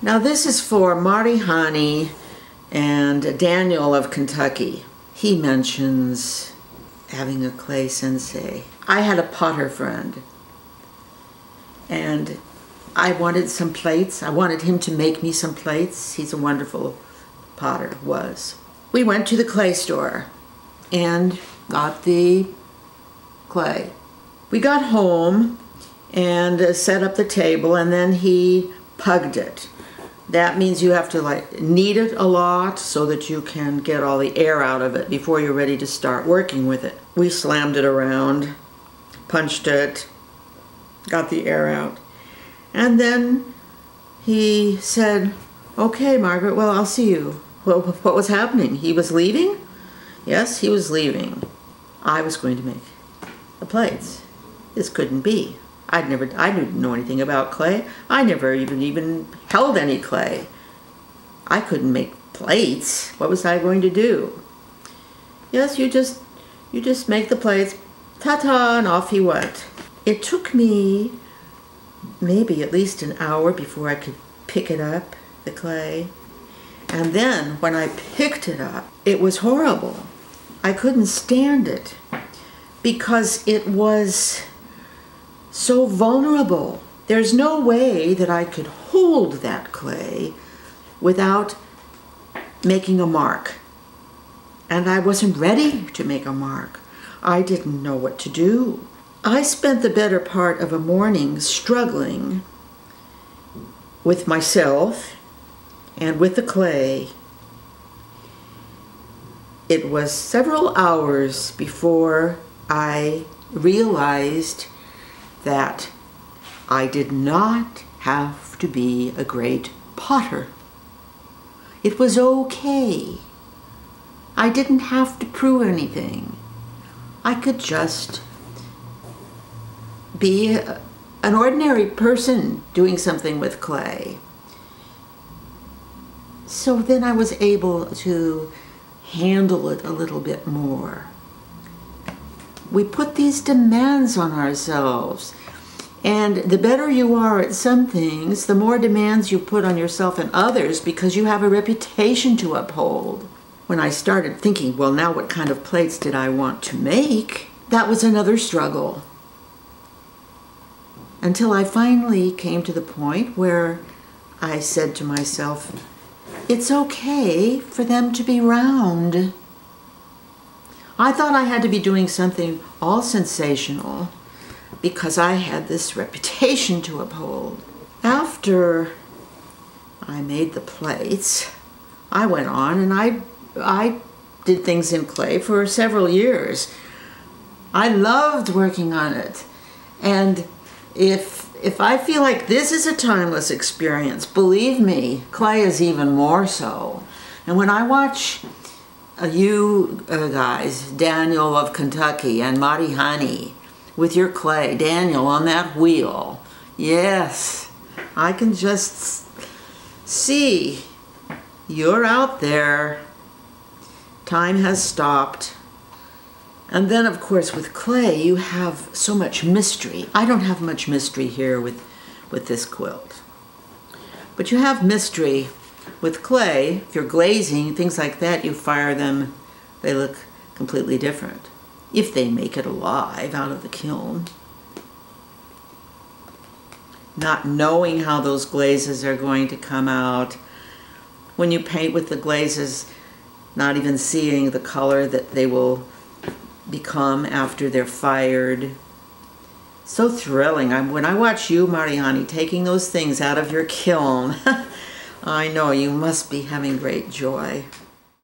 Now this is for Marihani and Daniel of Kentucky. He mentions having a clay sensei. I had a potter friend, and I wanted some plates. I wanted him to make me some plates. He's a wonderful potter, was. We went to the clay store and got the clay. We got home and set up the table, and then he pugged it. That means you have to like knead it a lot so that you can get all the air out of it before you're ready to start working with it. We slammed it around, punched it, got the air out. And then he said, "Okay, Margaret, well, I'll see you." Well, what was happening? He was leaving? Yes, he was leaving. I was going to make the plates. This couldn't be. I didn't know anything about clay. I never even held any clay. I couldn't make plates. What was I going to do? Yes, you just make the plates, ta-ta, and off he went. It took me maybe at least an hour before I could pick it up, the clay. And then when I picked it up, it was horrible. I couldn't stand it because it was so vulnerable. There's no way that I could hold that clay without making a mark. And I wasn't ready to make a mark. I didn't know what to do. I spent the better part of a morning struggling with myself and with the clay. It was several hours before I realized that I did not have to be a great potter. It was okay. I didn't have to prove anything. I could just be an ordinary person doing something with clay. So then I was able to handle it a little bit more. We put these demands on ourselves, and the better you are at some things, the more demands you put on yourself and others because you have a reputation to uphold. When I started thinking, well, now what kind of plates did I want to make? That was another struggle. Until I finally came to the point where I said to myself, it's okay for them to be round. I thought I had to be doing something all sensational because I had this reputation to uphold. After I made the plates, I went on and I did things in clay for several years. I loved working on it. And if I feel like this is a timeless experience, believe me, clay is even more so. And when I watch you guys, Daniel of Kentucky and Marihani, with your clay, Daniel on that wheel, yes, I can just see you're out there. Time has stopped. And then, of course, with clay, you have so much mystery. I don't have much mystery here with this quilt. But you have mystery with clay. If you're glazing, things like that, you fire them, they look completely different. If they make it alive out of the kiln. Not knowing how those glazes are going to come out. When you paint with the glazes, not even seeing the color that they will become after they're fired. So thrilling. When I watch you, Marihani, taking those things out of your kiln, I know you must be having great joy.